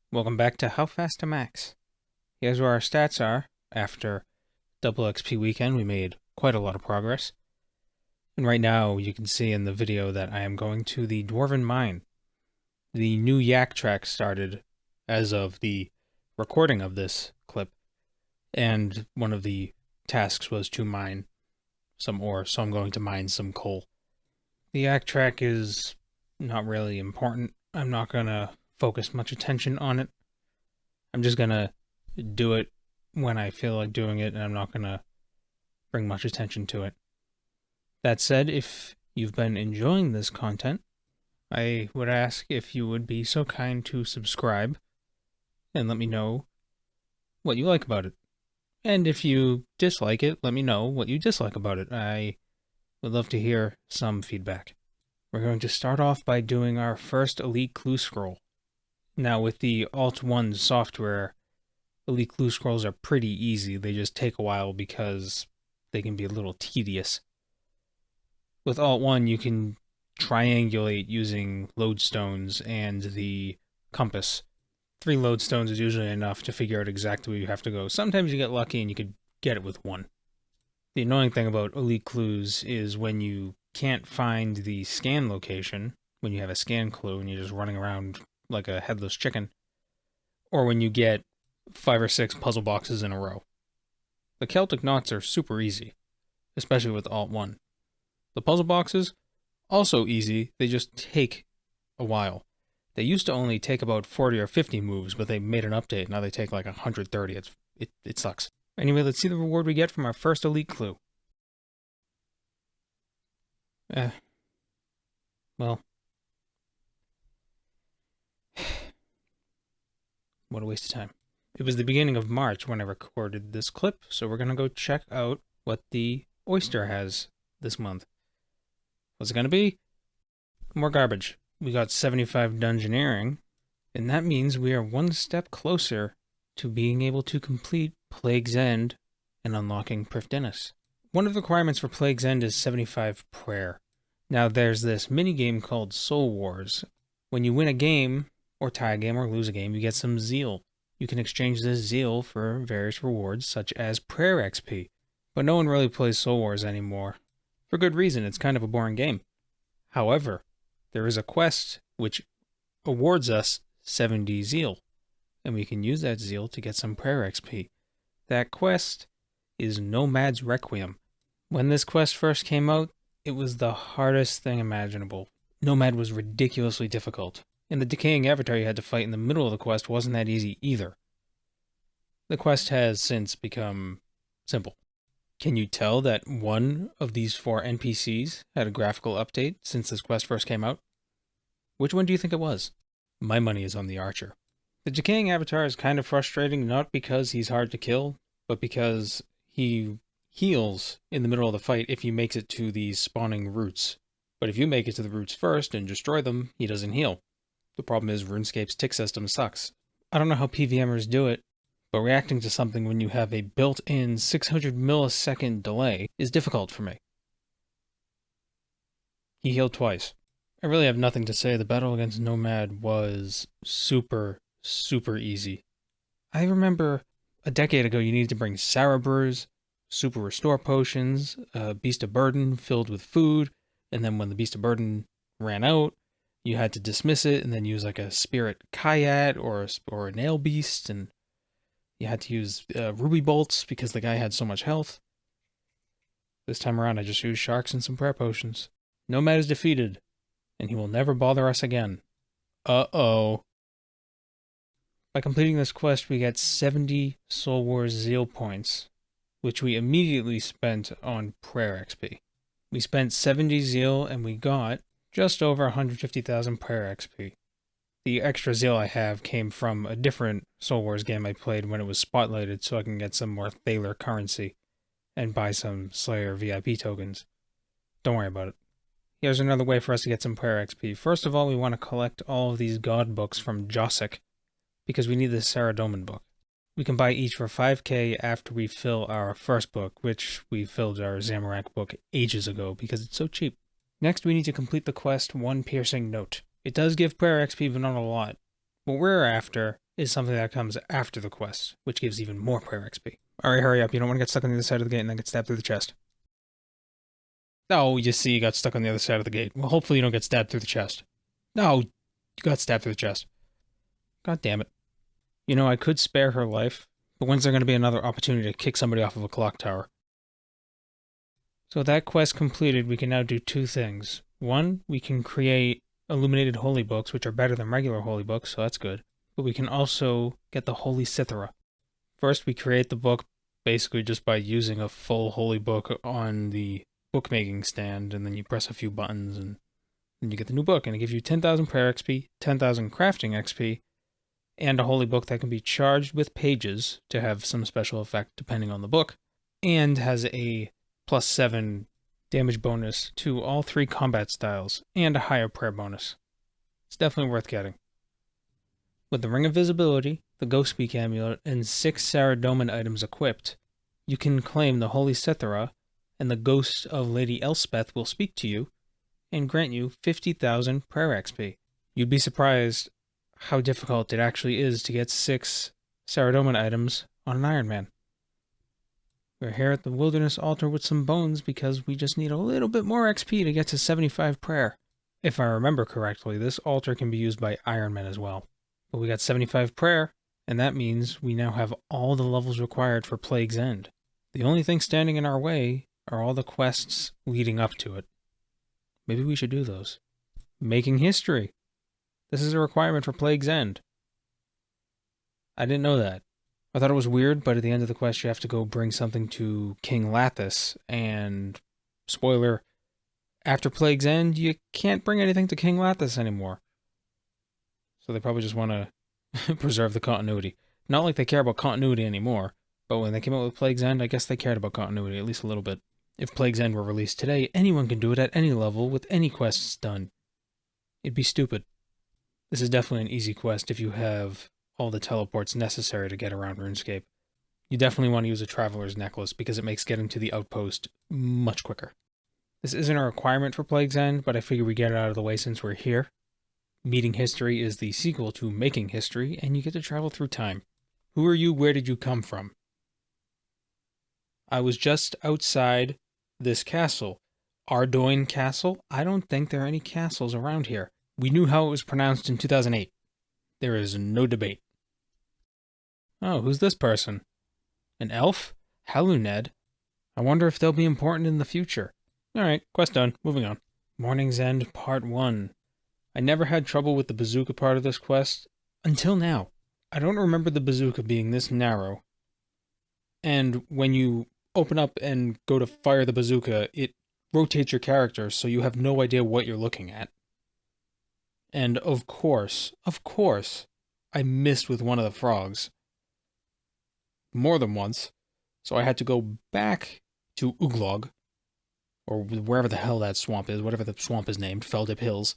Welcome back to How Fast to Max. Here's where our stats are. After double XP weekend, we made quite a lot of progress. And right now, you can see in the video that I am going to the Dwarven Mine. The new Yak track started as of the recording of this clip, and one of the tasks was to mine some ore, so I'm going to mine some coal. The Yak track is not really important. I'm not going to focus much attention on it. I'm just going to do it when I feel like doing it, and I'm not going to bring much attention to it. That said, if you've been enjoying this content, I would ask if you would be so kind to subscribe and let me know what you like about it. And if you dislike it, let me know what you dislike about it. I would love to hear some feedback. We're going to start off by doing our first Elite Clue Scroll. Now, with the Alt-1 software, Elite Clue Scrolls are pretty easy. They just take a while because they can be a little tedious. With Alt-1, you can triangulate using lodestones and the compass. 3 lodestones is usually enough to figure out exactly where you have to go. Sometimes you get lucky and you could get it with 1. The annoying thing about Elite Clues is when you can't find the scan location, when you have a scan clue and you're just running around like a headless chicken, or when you get 5 or 6 puzzle boxes in a row. The Celtic knots are super easy, especially with Alt-1. The puzzle boxes, also easy, they just take a while. They used to only take about 40 or 50 moves, but they made an update. Now they take like 130. It sucks. Anyway, let's see the reward we get from our first Elite Clue. Well. What a waste of time. It was the beginning of March when I recorded this clip, so we're going to go check out what the Oyster has this month. What's it going to be? More garbage. We got 75 Dungeoneering, and that means we are one step closer to being able to complete Plague's End and unlocking Prifddinas. One of the requirements for Plague's End is 75 prayer. Now there's this mini-game called Soul Wars. When you win a game, or tie a game, or lose a game, you get some zeal. You can exchange this zeal for various rewards, such as prayer XP. But no one really plays Soul Wars anymore. For good reason, it's kind of a boring game. However, there is a quest which awards us 70 zeal, and we can use that zeal to get some prayer XP. That quest is Nomads Requiem. When this quest first came out, it was the hardest thing imaginable. Nomad was ridiculously difficult. And the decaying avatar you had to fight in the middle of the quest wasn't that easy either. The quest has since become simple. Can you tell that one of these 4 NPCs had a graphical update since this quest first came out? Which one do you think it was? My money is on the archer. The decaying avatar is kind of frustrating, not because he's hard to kill, but because he heals in the middle of the fight if he makes it to these spawning roots. But if you make it to the roots first and destroy them, he doesn't heal. The problem is Runescape's tick system sucks. I don't know how PVMers do it, but reacting to something when you have a built-in 600 millisecond delay is difficult for me. He healed twice. I really have nothing to say. The battle against Nomad was super, super easy. I remember a decade ago you needed to bring Sarah Brews, Super Restore Potions, a Beast of Burden filled with food, and then when the Beast of Burden ran out, you had to dismiss it and then use like a Spirit Kayat or a Nail Beast, and you had to use Ruby Bolts because the guy had so much health. This time around I just used Sharks and some prayer potions. Nomad is defeated, and he will never bother us again. Uh-oh. By completing this quest we get 70 Soul Wars Zeal points, which we immediately spent on prayer XP. We spent 70 Zeal and we got just over 150,000 prayer XP. The extra zeal I have came from a different Soul Wars game I played when it was spotlighted so I can get some more Thaler currency and buy some Slayer VIP tokens. Don't worry about it. Here's another way for us to get some prayer XP. First of all, we want to collect all of these god books from Josic because we need the Saradomin book. We can buy each for 5k after we fill our first book, which we filled our Zamorak book ages ago because it's so cheap. Next, we need to complete the quest One Piercing Note. It does give prayer XP, but not a lot. What we're after is something that comes after the quest, which gives even more prayer XP. Alright, hurry up. You don't want to get stuck on the other side of the gate and then get stabbed through the chest. Oh, you see, you got stuck on the other side of the gate. Well, hopefully you don't get stabbed through the chest. No, you got stabbed through the chest. God damn it. You know, I could spare her life, but when's there going to be another opportunity to kick somebody off of a clock tower? So that quest completed, we can now do two things. One, we can create Illuminated Holy Books, which are better than regular Holy Books, so that's good. But we can also get the Holy Cithara. First, we create the book basically just by using a full Holy Book on the bookmaking stand, and then you press a few buttons, and then you get the new book, and it gives you 10,000 prayer XP, 10,000 crafting XP, and a Holy Book that can be charged with pages to have some special effect depending on the book, and has a +7 damage bonus to all 3 combat styles, and a higher prayer bonus. It's definitely worth getting. With the Ring of Visibility, the Ghost Speak Amulet, and 6 Saradomin items equipped, you can claim the Holy Cithara, and the ghost of Lady Elspeth will speak to you, and grant you 50,000 prayer XP. You'd be surprised how difficult it actually is to get 6 Saradomin items on an Iron Man. We're here at the Wilderness Altar with some bones because we just need a little bit more XP to get to 75 prayer. If I remember correctly, this altar can be used by Iron Men as well. But we got 75 prayer, and that means we now have all the levels required for Plague's End. The only thing standing in our way are all the quests leading up to it. Maybe we should do those. Making history. This is a requirement for Plague's End. I didn't know that. I thought it was weird, but at the end of the quest you have to go bring something to King Lathis, and spoiler, after Plague's End you can't bring anything to King Lathis anymore. So they probably just want to preserve the continuity. Not like they care about continuity anymore, but when they came out with Plague's End, I guess they cared about continuity, at least a little bit. If Plague's End were released today, anyone can do it at any level with any quests done. It'd be stupid. This is definitely an easy quest if you have all the teleports necessary to get around RuneScape. You definitely want to use a Traveler's Necklace because it makes getting to the outpost much quicker. This isn't a requirement for Plague's End, but I figure we get it out of the way since we're here. Meeting History is the sequel to Making History, and you get to travel through time. Who are you? Where did you come from? I was just outside this castle. Ardoin Castle? I don't think there are any castles around here. We knew how it was pronounced in 2008. There is no debate. Oh, who's this person? An elf? Hello, Ned. I wonder if they'll be important in the future. Alright, quest done. Moving on. Morning's End Part 1. I never had trouble with the bazooka part of this quest, until now. I don't remember the bazooka being this narrow. And when you open up and go to fire the bazooka, it rotates your character so you have no idea what you're looking at. And of course, I missed with one of the frogs. More than once. So I had to go back to Uglog, or wherever the hell that swamp is, whatever the swamp is named, Feldip Hills,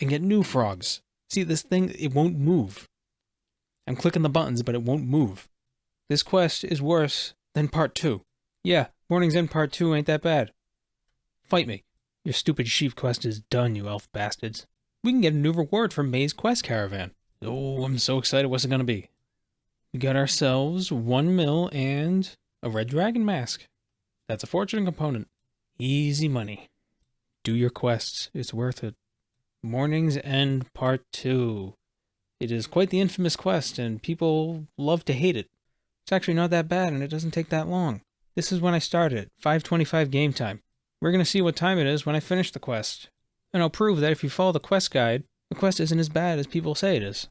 and get new frogs. See, this thing, it won't move. I'm clicking the buttons, but it won't move. This quest is worse than Part 2. Yeah, Morning's End Part 2 ain't that bad. Fight me. Your stupid sheep quest is done, you elf bastards. We can get a new reward from May's quest caravan. Oh, I'm so excited. What's it gonna be? We got ourselves 1 mil and a red dragon mask. That's a fortune component. Easy money. Do your quests. It's worth it. Morning's End Part 2. It is quite the infamous quest, and people love to hate it. It's actually not that bad, and it doesn't take that long. This is when I started it, 5:25 game time. We're going to see what time it is when I finish the quest. And I'll prove that if you follow the quest guide, the quest isn't as bad as people say it is.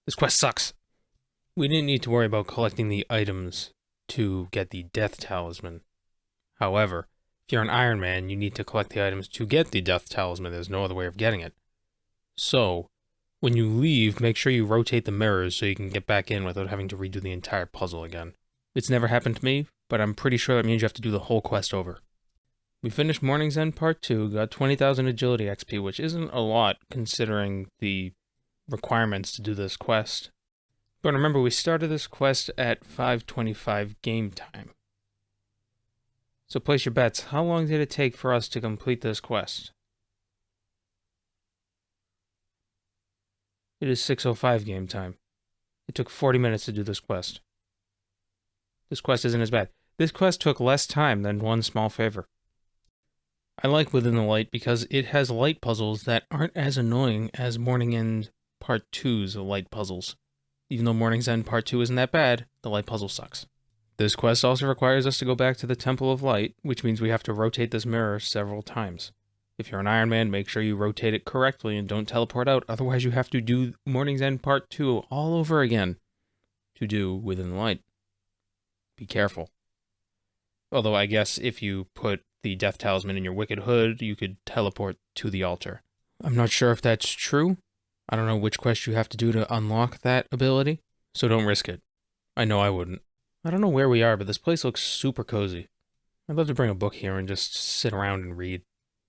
This quest sucks. We didn't need to worry about collecting the items to get the Death Talisman. However, if you're an Iron Man, you need to collect the items to get the Death Talisman. There's no other way of getting it. So, when you leave, make sure you rotate the mirrors so you can get back in without having to redo the entire puzzle again. It's never happened to me, but I'm pretty sure that means you have to do the whole quest over. We finished Morning's End Part 2, got 20,000 Agility XP, which isn't a lot considering the requirements to do this quest. But remember, we started this quest at 5:25 game time. So place your bets. How long did it take for us to complete this quest? It is 6:05 game time. It took 40 minutes to do this quest. This quest isn't as bad. This quest took less time than one small favor. I like Within the Light because it has light puzzles that aren't as annoying as Morning End Part 2's light puzzles. Even though Morning's End Part 2 isn't that bad, the light puzzle sucks. This quest also requires us to go back to the Temple of Light, which means we have to rotate this mirror several times. If you're an Iron Man, make sure you rotate it correctly and don't teleport out, otherwise you have to do Morning's End Part 2 all over again to do Within the Light. Be careful. Although I guess if you put the Death Talisman in your Wicked Hood, you could teleport to the altar. I'm not sure if that's true. I don't know which quest you have to do to unlock that ability, so don't risk it. I know I wouldn't. I don't know where we are, but this place looks super cozy. I'd love to bring a book here and just sit around and read.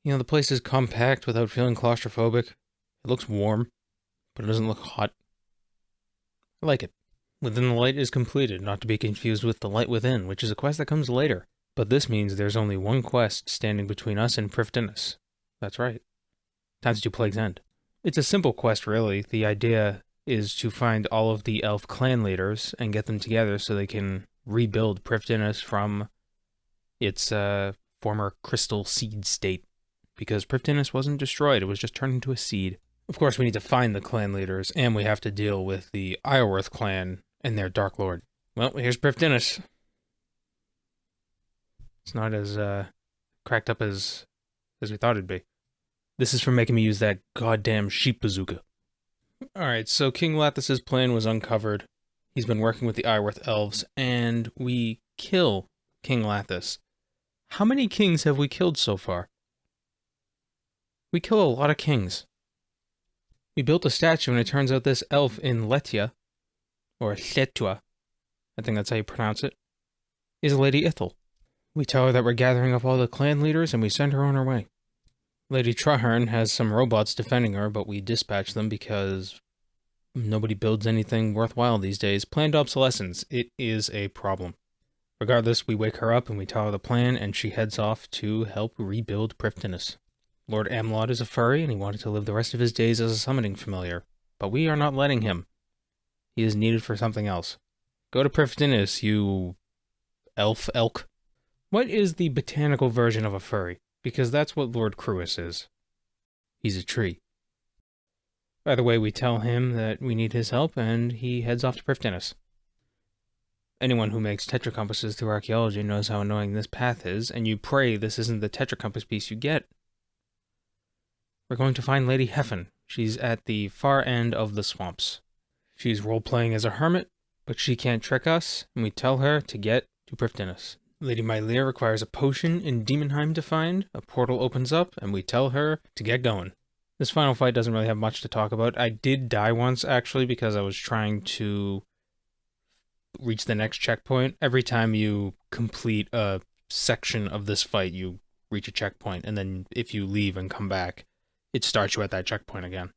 You know, the place is compact without feeling claustrophobic. It looks warm, but it doesn't look hot. I like it. Within the Light is completed, not to be confused with The Light Within, which is a quest that comes later. But this means there's only one quest standing between us and Prifddinas. That's right. Time to do Plague's End. It's a simple quest, really. The idea is to find all of the elf clan leaders and get them together so they can rebuild Prifddinas from its former crystal seed state. Because Prifddinas wasn't destroyed, it was just turned into a seed. Of course, we need to find the clan leaders, and we have to deal with the Iorwerth clan and their Dark Lord. Well, here's Prifddinas. It's not as cracked up as we thought it'd be. This is for making me use that goddamn sheep bazooka. Alright, so King Lathas's plan was uncovered. He's been working with the Iorwerth elves, and we kill King Lathas. How many kings have we killed so far? We kill a lot of kings. We built a statue, and it turns out this elf in Letia, or Letua, I think that's how you pronounce it, is Lady Ithel. We tell her that we're gathering up all the clan leaders, and we send her on her way. Lady Traherne has some robots defending her, but we dispatch them because nobody builds anything worthwhile these days. Planned obsolescence. It is a problem. Regardless, we wake her up and we tell her the plan, and she heads off to help rebuild Prifddinas. Lord Amlot is a furry, and he wanted to live the rest of his days as a summoning familiar, but we are not letting him. He is needed for something else. Go to Prifddinas, you elk. What is the botanical version of a furry? Because that's what Lord Cruis is. He's a tree. By the way, we tell him that we need his help, and he heads off to Prifddinas. Anyone who makes tetracompasses through archaeology knows how annoying this path is, and you pray this isn't the tetracompass piece you get. We're going to find Lady Heffen. She's at the far end of the swamps. She's role-playing as a hermit, but she can't trick us, and we tell her to get to Prifddinas. Lady Mylere requires a potion in Demonheim to find. A portal opens up, and we tell her to get going. This final fight doesn't really have much to talk about. I did die once, actually, because I was trying to reach the next checkpoint. Every time you complete a section of this fight, you reach a checkpoint, and then if you leave and come back, it starts you at that checkpoint again.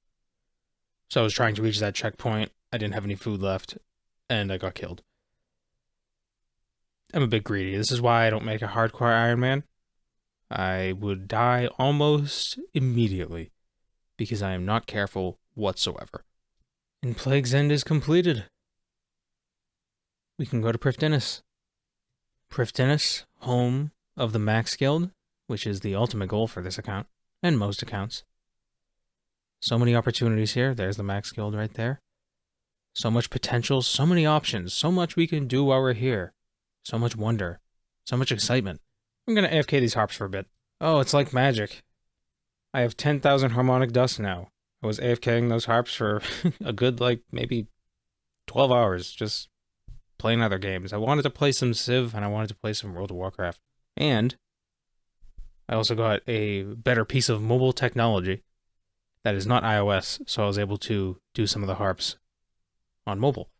So I was trying to reach that checkpoint, I didn't have any food left, and I got killed. I'm a bit greedy. This is why I don't make a hardcore Iron Man. I would die almost immediately, because I am not careful whatsoever. And Plague's End is completed. We can go to Prifddinas. Prifddinas, home of the Max Guild, which is the ultimate goal for this account, and most accounts. So many opportunities here. There's the Max Guild right there. So much potential, so many options, so much we can do while we're here. So much wonder, so much excitement. I'm gonna AFK these harps for a bit. Oh, it's like magic. I have 10,000 harmonic dust now. I was AFKing those harps for a good, maybe 12 hours, just playing other games. I wanted to play some Civ, and I wanted to play some World of Warcraft. And I also got a better piece of mobile technology that is not iOS, so I was able to do some of the harps on mobile.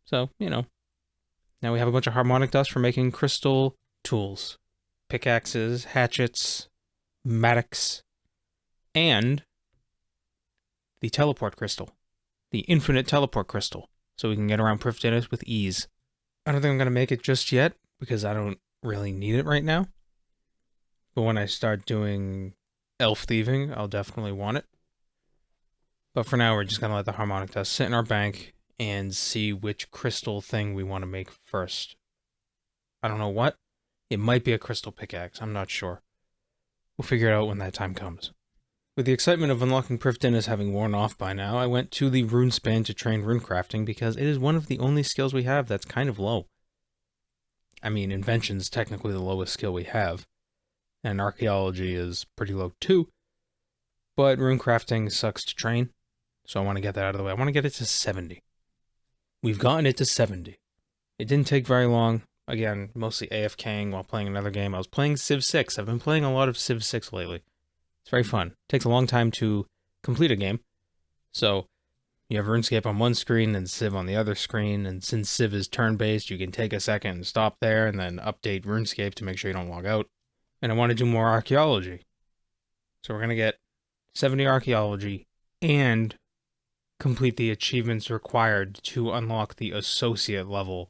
So, now we have a bunch of harmonic dust for making crystal tools. Pickaxes, hatchets, mattocks, and the teleport crystal. The infinite teleport crystal. So we can get around Prifddinas with ease. I don't think I'm going to make it just yet, because I don't really need it right now. But when I start doing elf thieving, I'll definitely want it. But for now, we're just going to let the harmonic dust sit in our bank and see which crystal thing we want to make first. I don't know what. It might be a crystal pickaxe. I'm not sure. We'll figure it out when that time comes. With the excitement of unlocking Prifddinas having worn off by now, I went to the Runespan to train Runecrafting because it is one of the only skills we have that's kind of low. I mean, Invention's technically the lowest skill we have, and Archaeology is pretty low too, but Runecrafting sucks to train, so I want to get that out of the way. I want to get it to 70. We've gotten it to 70. It didn't take very long. Again, mostly AFKing while playing another game. I was playing Civ 6. I've been playing a lot of Civ 6 lately. It's very fun. It takes a long time to complete a game. So, you have RuneScape on one screen and Civ on the other screen, and since Civ is turn-based, you can take a second and stop there, and then update RuneScape to make sure you don't log out. And I want to do more archaeology. So we're going to get 70 archaeology and complete the achievements required to unlock the associate level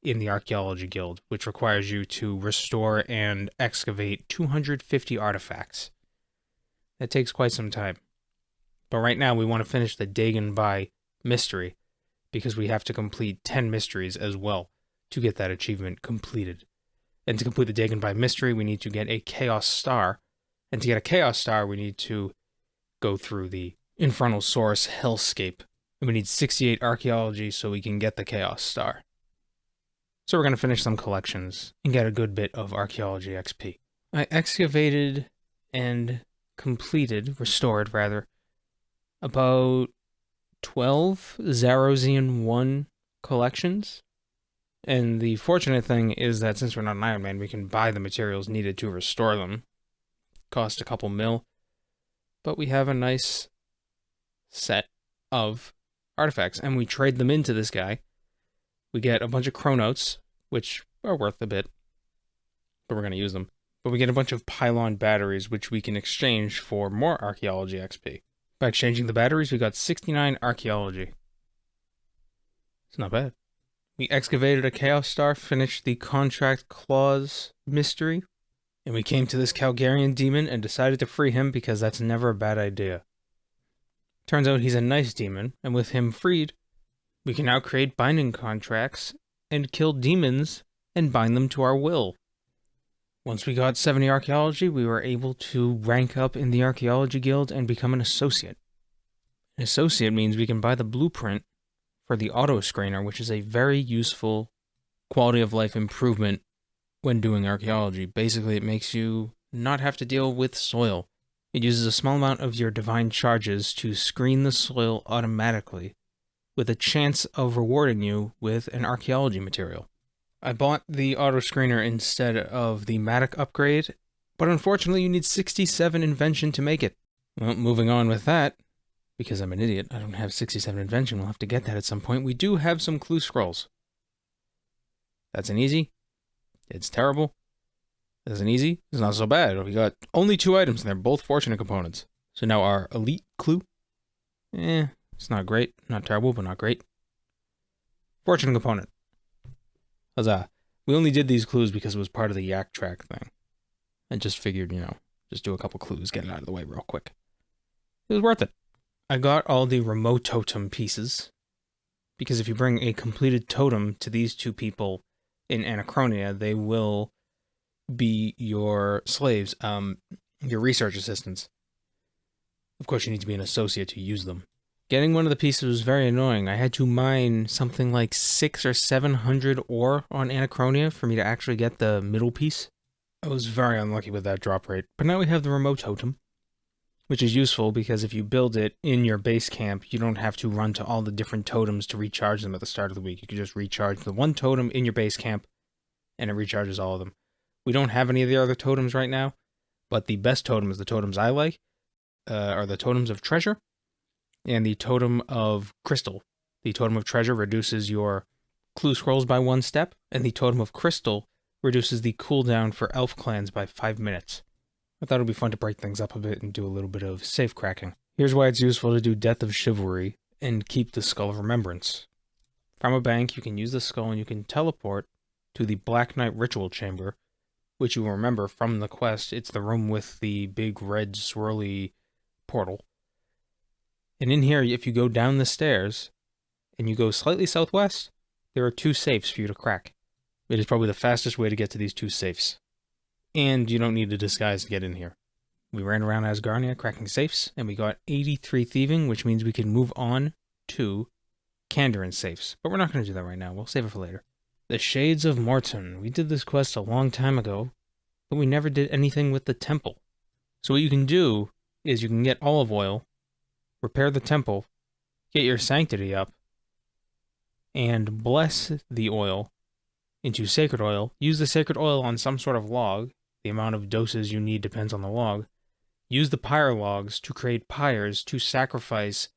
in the Archaeology Guild, which requires you to restore and excavate 250 artifacts. That takes quite some time. But right now we want to finish the Dagon by mystery, because we have to complete 10 mysteries as well to get that achievement completed. And to complete the Dagon by mystery, we need to get a Chaos Star. And to get a Chaos Star, we need to go through the Infernal Source Hellscape. And we need 68 archaeology so we can get the Chaos Star. So we're going to finish some collections and get a good bit of archaeology XP. I excavated and restored rather, about 12 Zarosian 1 collections. And the fortunate thing is that since we're not an Iron Man, we can buy the materials needed to restore them. Cost a couple mil. But we have a nice set of artifacts, and we trade them into this guy. We get a bunch of chronouts, which are worth a bit, but we're going to use them. But we get a bunch of pylon batteries, which we can exchange for more archaeology XP. By exchanging the batteries, we got 69 archaeology. It's not bad. We excavated a Chaos Star, finished the Contract Clause mystery, and we came to this Calgarian demon and decided to free him because that's never a bad idea. Turns out he's a nice demon, and with him freed, we can now create binding contracts and kill demons and bind them to our will. Once we got 70 archaeology, we were able to rank up in the Archaeology Guild and become an associate. An associate means we can buy the blueprint for the auto screener, which is a very useful quality of life improvement when doing archaeology. Basically, it makes you not have to deal with soil. It uses a small amount of your divine charges to screen the soil automatically, with a chance of rewarding you with an archaeology material. I bought the auto screener instead of the Matic upgrade, but unfortunately you need 67 invention to make it. Well, moving on with that, because I'm an idiot, I don't have 67 invention, we'll have to get that at some point. We do have some clue scrolls. That's an easy. It's terrible. That's an easy. It's not so bad. We got only 2 items and they're both fortunate components. So now our elite clue. It's not great. Not terrible, but not great. Fortune component. Huzzah. We only did these clues because it was part of the yak track thing. I just figured, just do a couple clues, get it out of the way real quick. It was worth it. I got all the remote totem pieces, because if you bring a completed totem to these 2 people in Anachronia, they will be your slaves, your research assistants. Of course, you need to be an associate to use them. Getting one of the pieces was very annoying. I had to mine something like 600 or 700 ore on Anachronia for me to actually get the middle piece. I was very unlucky with that drop rate. But now we have the remote totem, which is useful because if you build it in your base camp, you don't have to run to all the different totems to recharge them at the start of the week. You can just recharge the one totem in your base camp, and it recharges all of them. We don't have any of the other totems right now, but the best totem is the totems I like, are the totems of treasure, and the totem of crystal. The totem of treasure reduces your clue scrolls by 1 step, and the totem of crystal reduces the cooldown for elf clans by 5 minutes. I thought it would be fun to break things up a bit and do a little bit of safe cracking. Here's why it's useful to do Death of Chivalry and keep the Skull of Remembrance. From a bank, you can use the skull and you can teleport to the Black Knight Ritual Chamber, which you will remember from the quest. It's the room with the big red swirly portal. And in here, if you go down the stairs and you go slightly southwest, there are 2 safes for you to crack. It is probably the fastest way to get to these 2 safes. And you don't need a disguise to get in here. We ran around Asgarnia cracking safes, and we got 83 thieving, which means we can move on to Kandarin safes. But we're not going to do that right now. We'll save it for later. The Shades of Morton. We did this quest a long time ago, but we never did anything with the temple. So what you can do is you can get olive oil, repair the temple, get your sanctity up, and bless the oil into sacred oil. Use the sacred oil on some sort of log. The amount of doses you need depends on the log. Use the pyre logs to create pyres to sacrifice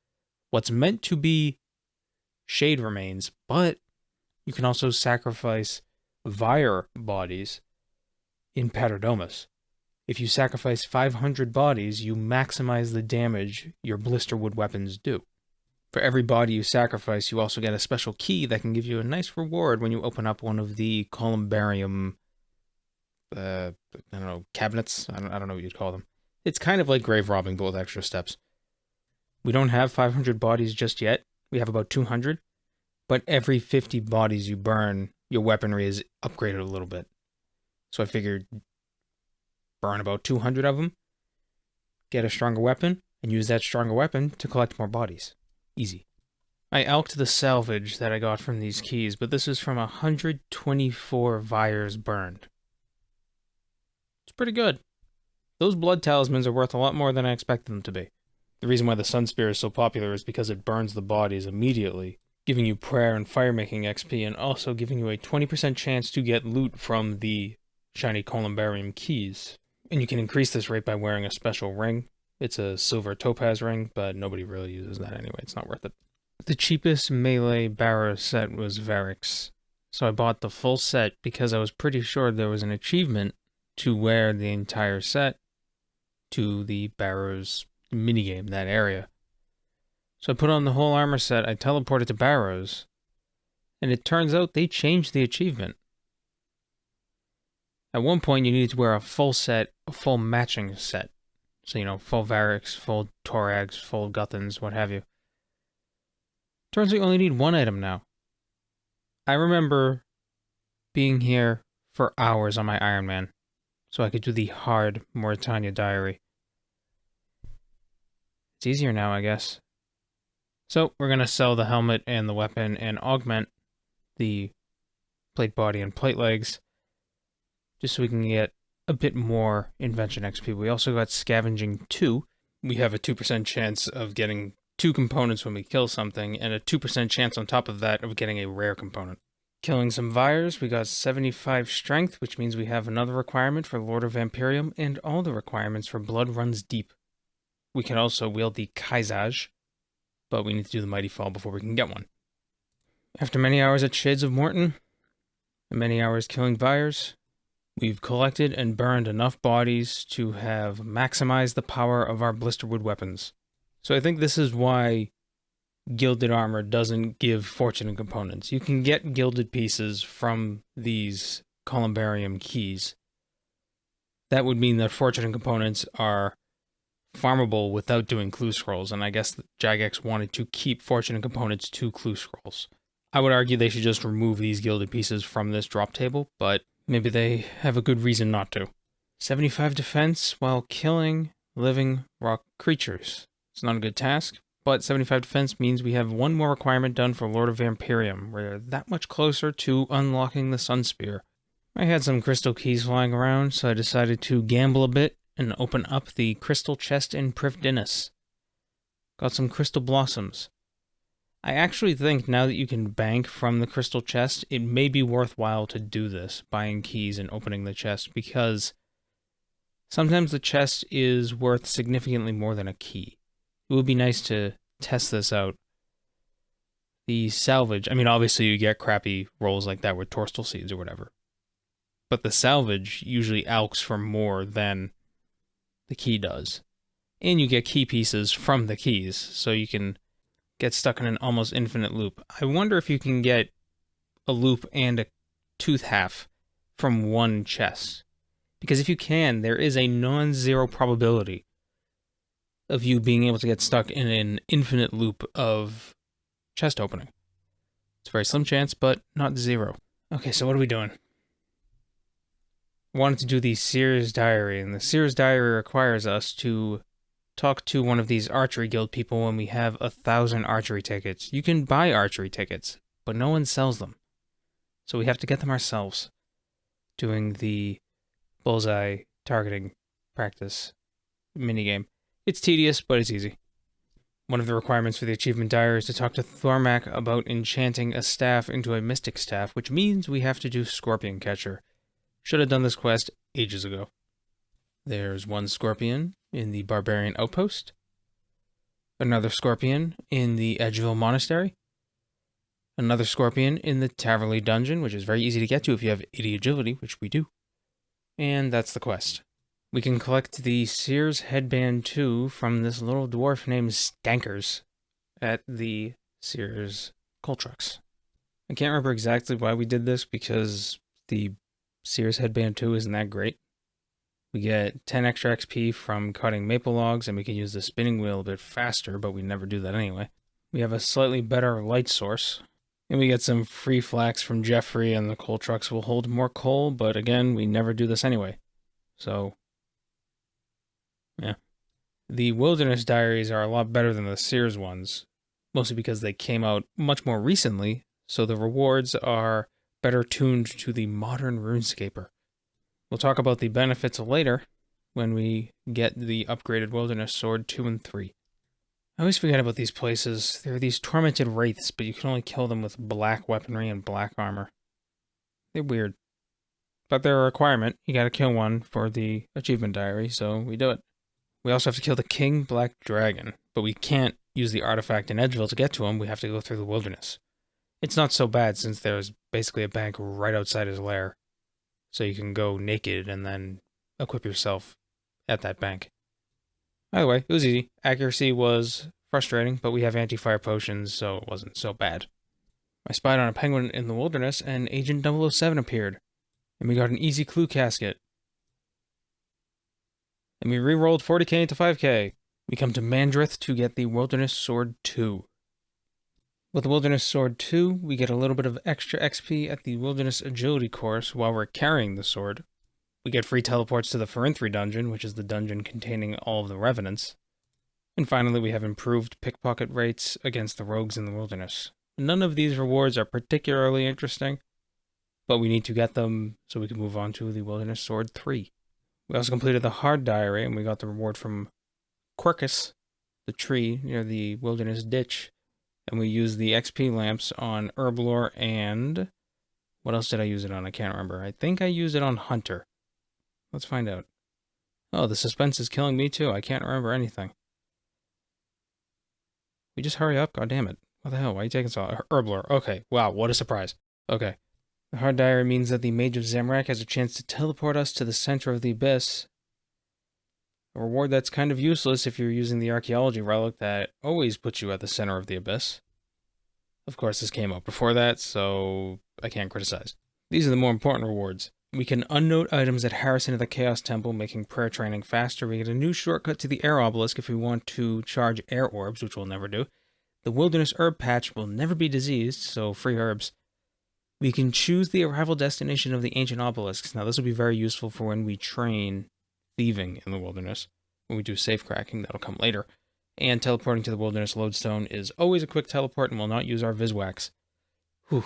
what's meant to be shade remains, but you can also sacrifice Vire bodies in Paterdomus. If you sacrifice 500 bodies, you maximize the damage your blisterwood weapons do. For every body you sacrifice, you also get a special key that can give you a nice reward when you open up one of the columbarium, cabinets. I don't know what you'd call them. It's kind of like grave robbing, but with extra steps. We don't have 500 bodies just yet. We have about 200. But every 50 bodies you burn, your weaponry is upgraded a little bit. So I figured burn about 200 of them, get a stronger weapon, and use that stronger weapon to collect more bodies. Easy. I alked the salvage that I got from these keys, but this is from 124 Vires burned. It's pretty good. Those blood talismans are worth a lot more than I expected them to be. The reason why the Sun Spear is so popular is because it burns the bodies immediately, giving you prayer and fire-making XP, and also giving you a 20% chance to get loot from the shiny columbarium keys. And you can increase this rate by wearing a special ring. It's a silver topaz ring, but nobody really uses that anyway. It's not worth it. The cheapest melee Barrow set was Varix, so I bought the full set because I was pretty sure there was an achievement to wear the entire set to the Barrows minigame, that area. So I put on the whole armor set, I teleported to Barrows, and it turns out they changed the achievement. At one point you needed to wear a full set, a full matching set. So, full Varix, full Torags, full Guthans, what have you. Turns out you only need 1 item now. I remember being here for hours on my Iron Man, so I could do the hard Mauritania diary. It's easier now, I guess. So, we're going to sell the helmet and the weapon and augment the plate body and plate legs, just so we can get a bit more invention XP. We also got scavenging 2. We have a 2% chance of getting 2 components when we kill something, and a 2% chance on top of that of getting a rare component. Killing some Vires, we got 75 strength, which means we have another requirement for Lord of Vampirium, and all the requirements for Blood Runs Deep. We can also wield the Kaisage, but we need to do the Mighty Fall before we can get one. After many hours at Shades of Morton, and many hours killing Vires, we've collected and burned enough bodies to have maximized the power of our blisterwood weapons. So I think this is why gilded armor doesn't give fortune components. You can get gilded pieces from these columbarium keys. That would mean that fortune components are farmable without doing clue scrolls, and I guess Jagex wanted to keep fortune components to clue scrolls. I would argue they should just remove these gilded pieces from this drop table, but maybe they have a good reason not to. 75 defense while killing living rock creatures. It's not a good task, but 75 defense means we have 1 more requirement done for Lord of Vampirium. We're that much closer to unlocking the Sun Spear. I had some crystal keys flying around, so I decided to gamble a bit and open up the crystal chest in Privdinis. Got some crystal blossoms. I actually think now that you can bank from the crystal chest, it may be worthwhile to do this, buying keys and opening the chest, because sometimes the chest is worth significantly more than a key. It would be nice to test this out. The salvage, obviously you get crappy rolls like that with torstal seeds or whatever. But the salvage usually alks for more than the key does. And you get key pieces from the keys, so you can get stuck in an almost infinite loop. I wonder if you can get a loop and a tooth half from 1 chest. Because if you can, there is a non-zero probability of you being able to get stuck in an infinite loop of chest opening. It's a very slim chance, but not zero. Okay, so what are we doing? I wanted to do the Seer's Diary, and the Seer's Diary requires us to talk to one of these archery guild people when we have 1,000 archery tickets. You can buy archery tickets, but no one sells them. So we have to get them ourselves, doing the bullseye targeting practice minigame. It's tedious, but it's easy. One of the requirements for the achievement diary is to talk to Thormac about enchanting a staff into a mystic staff, which means we have to do Scorpion Catcher. Should have done this quest ages ago. There's one Scorpion in the Barbarian Outpost, another Scorpion in the Edgeville Monastery, another Scorpion in the Taverley Dungeon, which is very easy to get to if you have 80 agility, which we do. And that's the quest. We can collect the Seer's Headband 2 from this little dwarf named Stankers at the Seer's Coltrux. I can't remember exactly why we did this, because the Seer's Headband 2 isn't that great. We get 10 extra XP from cutting maple logs, and we can use the spinning wheel a bit faster, but we never do that anyway. We have a slightly better light source, and we get some free flax from Jeffrey, and the coal trucks will hold more coal, but again, we never do this anyway. So, yeah. The Wilderness Diaries are a lot better than the Seer's ones, mostly because they came out much more recently, so the rewards are better tuned to the modern RuneScaper. We'll talk about the benefits later when we get the upgraded Wilderness Sword 2 and 3. I always forget about these places. There are these tormented wraiths, but you can only kill them with black weaponry and black armor. They're weird. But they're a requirement. You gotta kill one for the achievement diary, so we do it. We also have to kill the King Black Dragon, but we can't use the artifact in Edgeville to get to him. We have to go through the wilderness. It's not so bad since there's basically a bank right outside his lair. So you can go naked and then equip yourself at that bank. Either way, it was easy. Accuracy was frustrating, but we have anti-fire potions, so it wasn't so bad. I spied on a penguin in the wilderness, and Agent 007 appeared. And we got an easy clue casket. And we re-rolled 40k into 5k. We come to Mandrith to get the Wilderness Sword 2. With the Wilderness Sword 2, we get a little bit of extra XP at the Wilderness Agility course while we're carrying the sword. We get free teleports to the Farinthry dungeon, which is the dungeon containing all of the Revenants. And finally, we have improved pickpocket rates against the rogues in the wilderness. None of these rewards are particularly interesting, but we need to get them so we can move on to the Wilderness Sword 3. We also completed the Hard Diary, and we got the reward from Quercus, the tree near the Wilderness Ditch. And we used the XP lamps on Herblore and... what else did I use it on? I can't remember. I think I used it on Hunter. Let's find out. Oh, the suspense is killing me too. I can't remember anything. We just hurry up? God damn it. What the hell? Why are you taking so long? Herblore. Okay. Wow, what a surprise. Okay. The Hard Diary means that the Mage of Zamrak has a chance to teleport us to the center of the abyss. A reward that's kind of useless if you're using the archaeology relic that always puts you at the center of the abyss. Of course, this came out before that, so I can't criticize. These are the more important rewards. We can unnote items at Harrison of the Chaos Temple, making prayer training faster. We get a new shortcut to the Air Obelisk if we want to charge air orbs, which we'll never do. The Wilderness Herb Patch will never be diseased, so free herbs. We can choose the arrival destination of the ancient obelisks. Now, this will be very useful for when we train thieving in the wilderness. When we do safe cracking, that'll come later. And teleporting to the Wilderness Lodestone is always a quick teleport and will not use our Viswax. Whew.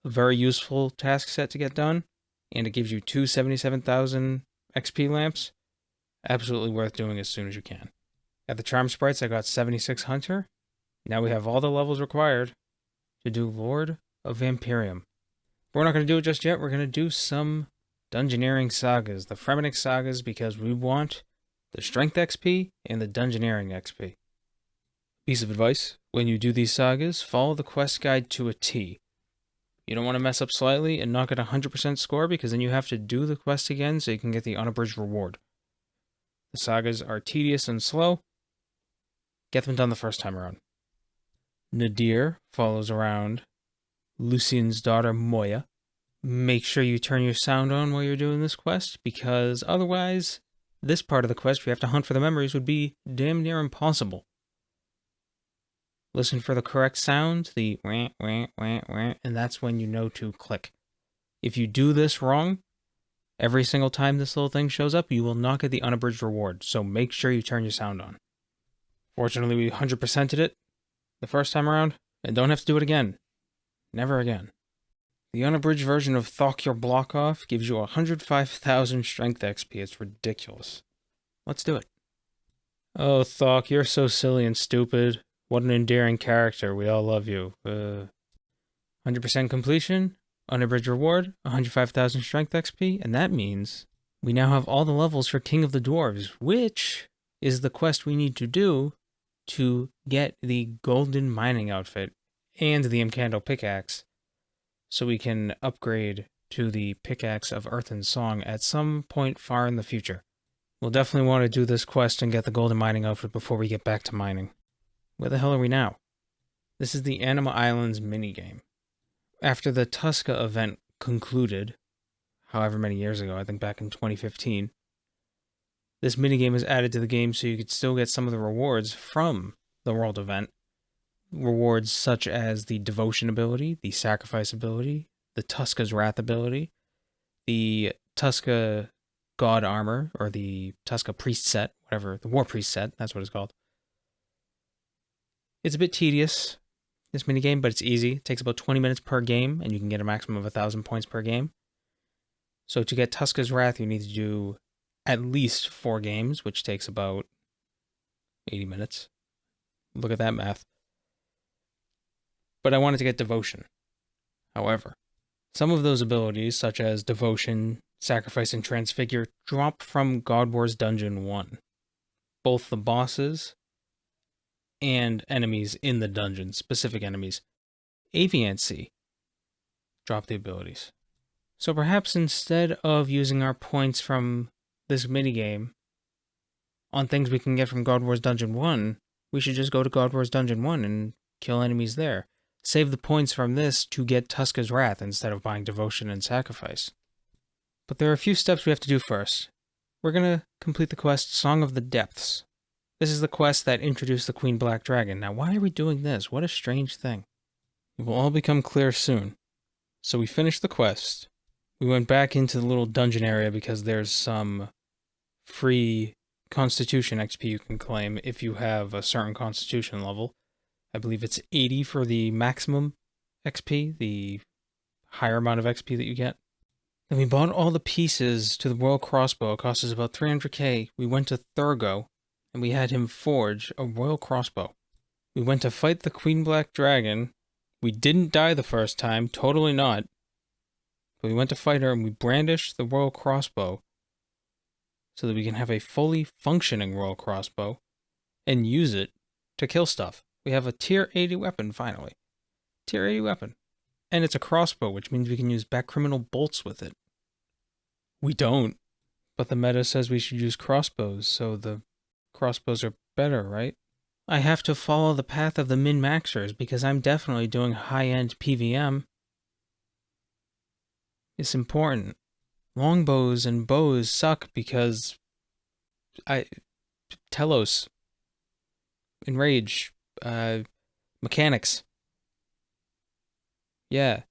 A very useful task set to get done, and it gives you 277,000 XP lamps. Absolutely worth doing as soon as you can. At the Charm Sprites, I got 76 Hunter. Now we have all the levels required to do Lord of Vampirium. But we're not going to do it just yet. We're going to do some Dungeoneering sagas, the Fremennik sagas, because we want the Strength XP and the Dungeoneering XP. Piece of advice, when you do these sagas, follow the quest guide to a T. You don't want to mess up slightly and not get a 100% score, because then you have to do the quest again so you can get the unabridged reward. The sagas are tedious and slow. Get them done the first time around. Nadir follows around Lucian's daughter Moya. Make sure you turn your sound on while you're doing this quest, because otherwise this part of the quest, we have to hunt for the memories, would be damn near impossible. Listen for the correct sound, the wah, wah, wah, wah, and that's when you know to click. If you do this wrong, every single time this little thing shows up, you will not get the unabridged reward, so make sure you turn your sound on. Fortunately, we 100%ed it the first time around, and don't have to do it again. Never again. The unabridged version of Thok Your Block Off gives you 105,000 strength XP. It's ridiculous. Let's do it. Oh, Thok, you're so silly and stupid. What an endearing character. We all love you. 100% completion, unabridged reward, 105,000 strength XP, and that means we now have all the levels for King of the Dwarves, which is the quest we need to do to get the golden mining outfit and the Imcando pickaxe, so we can upgrade to the Pickaxe of Earth and Song at some point far in the future. We'll definitely want to do this quest and get the golden mining outfit before we get back to mining. Where the hell are we now? This is the Anima Islands minigame. After the Tuska event concluded, however many years ago, I think back in 2015, this minigame was added to the game so you could still get some of the rewards from the world event. Rewards such as the Devotion ability, the Sacrifice ability, the Tuska's Wrath ability, the Tuska God Armor, or the Tuska Priest set, whatever, the War Priest set, that's what it's called. It's a bit tedious, this minigame, but it's easy. It takes about 20 minutes per game, and you can get a maximum of 1,000 points per game. So to get Tuska's Wrath, you need to do at least 4 games, which takes about 80 minutes. Look at that math. But I wanted to get Devotion. However, some of those abilities, such as Devotion, Sacrifice, and Transfigure, drop from God Wars Dungeon 1. Both the bosses and enemies in the dungeon, specific enemies. Aviancy drop the abilities. So perhaps instead of using our points from this minigame on things we can get from God Wars Dungeon 1, we should just go to God Wars Dungeon 1 and kill enemies there. Save the points from this to get Tuska's Wrath instead of buying Devotion and Sacrifice. But there are a few steps we have to do first. We're going to complete the quest Song of the Depths. This is the quest that introduced the Queen Black Dragon. Now, why are we doing this? What a strange thing. It will all become clear soon. So we finished the quest. We went back into the little dungeon area because there's some free Constitution XP you can claim if you have a certain Constitution level. I believe it's 80 for the maximum XP, the higher amount of XP that you get. Then we bought all the pieces to the Royal Crossbow. It cost us about 300k. We went to Thurgo, and we had him forge a Royal Crossbow. We went to fight the Queen Black Dragon. We didn't die the first time, totally not. But we went to fight her, and we brandished the Royal Crossbow so that we can have a fully functioning Royal Crossbow and use it to kill stuff. We have a tier 80 weapon, finally. Tier 80 weapon. And it's a crossbow, which means we can use back criminal bolts with it. We don't. But the meta says we should use crossbows, so the crossbows are better, right? I have to follow the path of the min-maxers, because I'm definitely doing high-end PVM. It's important. Longbows and bows suck because Telos. Enrage. Mechanics. Yeah.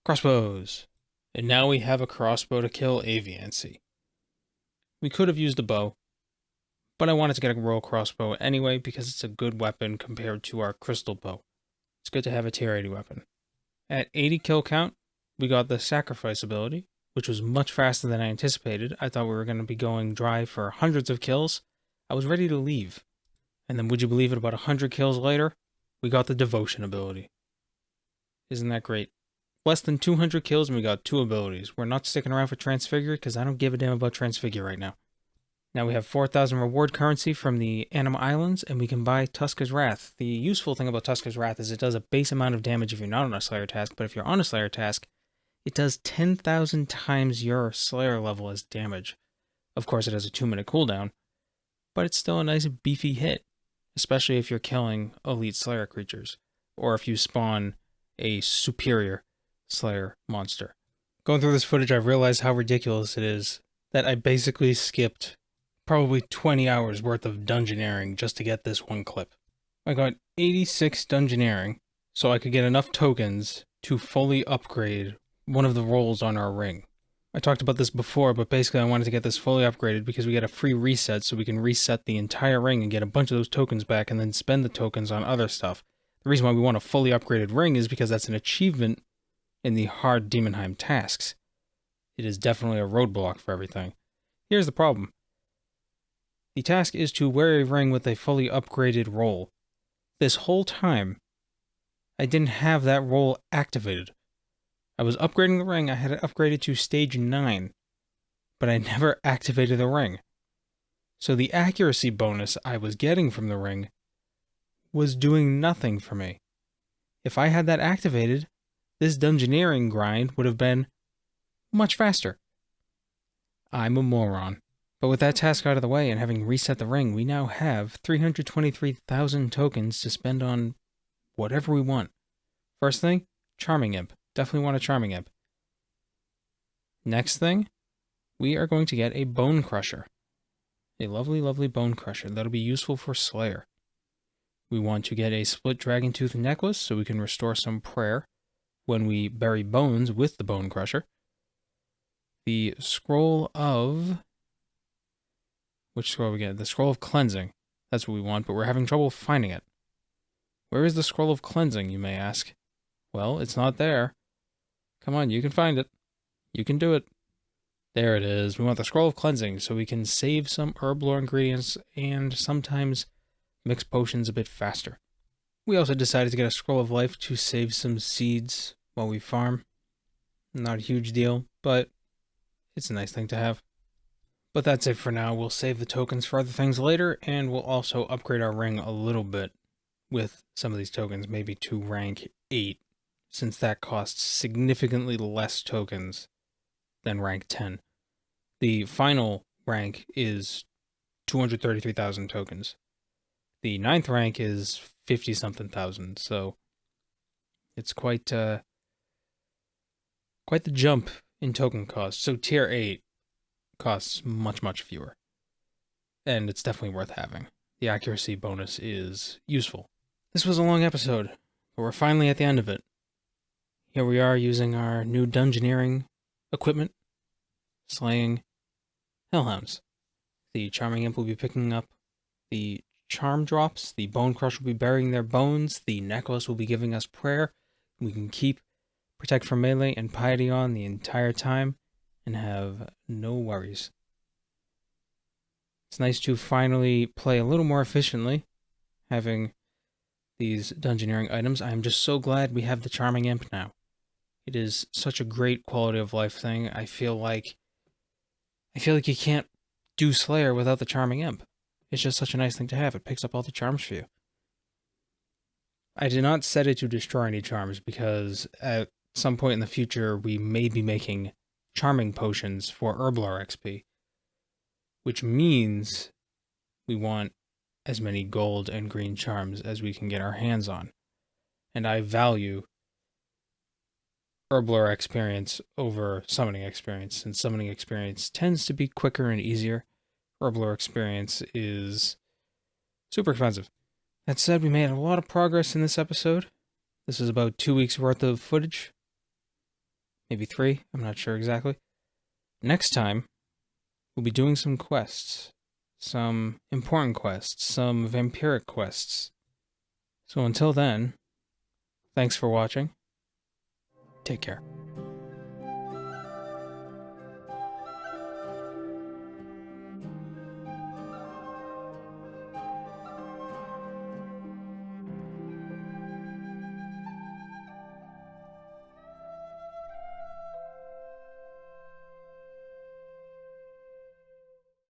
Crossbows. And now we have a crossbow to kill Aviancy. We could have used a bow, but I wanted to get a royal crossbow anyway because it's a good weapon compared to our crystal bow. It's good to have a tier 80 weapon. At 80 kill count, we got the sacrifice ability, which was much faster than I anticipated. I thought we were going to be going dry for hundreds of kills. I was ready to leave. And then would you believe it, about 100 kills later, we got the devotion ability. Isn't that great? Less than 200 kills and we got 2 abilities. We're not sticking around for Transfigure because I don't give a damn about Transfigure right now. Now we have 4,000 reward currency from the Anima Islands and we can buy Tuska's Wrath. The useful thing about Tuska's Wrath is it does a base amount of damage if you're not on a Slayer task, but if you're on a Slayer task, it does 10,000 times your Slayer level as damage. Of course it has a 2-minute cooldown, but it's still a nice beefy hit, especially if you're killing elite Slayer creatures, or if you spawn a superior Slayer monster. Going through this footage, I've realized how ridiculous it is that I basically skipped probably 20 hours worth of dungeoneering just to get this one clip. I got 86 dungeoneering so I could get enough tokens to fully upgrade one of the roles on our ring. I talked about this before, but basically I wanted to get this fully upgraded because we get a free reset, so we can reset the entire ring and get a bunch of those tokens back and then spend the tokens on other stuff. The reason why we want a fully upgraded ring is because that's an achievement in the hard Demonheim tasks. It is definitely a roadblock for everything. Here's the problem. The task is to wear a ring with a fully upgraded role. This whole time, I didn't have that role activated. I was upgrading the ring, I had it upgraded to stage 9, but I never activated the ring. So the accuracy bonus I was getting from the ring was doing nothing for me. If I had that activated, this dungeoneering grind would have been much faster. I'm a moron. But with that task out of the way and having reset the ring, we now have 323,000 tokens to spend on whatever we want. First thing, Charming Imp. Definitely want a Charming Imp. Next thing, we are going to get a Bone Crusher. A lovely, lovely Bone Crusher. That'll be useful for Slayer. We want to get a Split Dragon Tooth Necklace so we can restore some prayer when we bury bones with the Bone Crusher. The Scroll of... Which scroll we get? The Scroll of Cleansing. That's what we want, but we're having trouble finding it. Where is the Scroll of Cleansing, you may ask? Well, it's not there. Come on, you can find it. You can do it. There it is. We want the Scroll of Cleansing so we can save some herb lore ingredients and sometimes mix potions a bit faster. We also decided to get a Scroll of Life to save some seeds while we farm. Not a huge deal, but it's a nice thing to have. But that's it for now. We'll save the tokens for other things later, and we'll also upgrade our ring a little bit with some of these tokens, maybe to rank 8, since that costs significantly less tokens than rank 10. The final rank is 233,000 tokens. The 9th rank is 50-something thousand, so it's quite the jump in token cost. So tier 8 costs much, much fewer. And it's definitely worth having. The accuracy bonus is useful. This was a long episode, but we're finally at the end of it. Here we are using our new dungeoneering equipment, slaying hellhounds. The Charming Imp will be picking up the charm drops, the Bone Crush will be burying their bones, the necklace will be giving us prayer. We can keep Protect from Melee and Piety on the entire time and have no worries. It's nice to finally play a little more efficiently, having these dungeoneering items. I'm just so glad we have the Charming Imp now. It is such a great quality of life thing. I feel like you can't do Slayer without the Charming Imp. It's just such a nice thing to have. It picks up all the charms for you. I did not set it to destroy any charms because at some point in the future we may be making charming potions for Herblore XP, which means we want as many gold and green charms as we can get our hands on. And I value Herblore experience over summoning experience, and summoning experience tends to be quicker and easier. Herblore experience is super expensive. That said, we made a lot of progress in this episode. This is about 2 weeks worth of footage. Maybe 3, I'm not sure exactly. Next time, we'll be doing some quests. Some important quests, some vampiric quests. So until then, thanks for watching. Take care.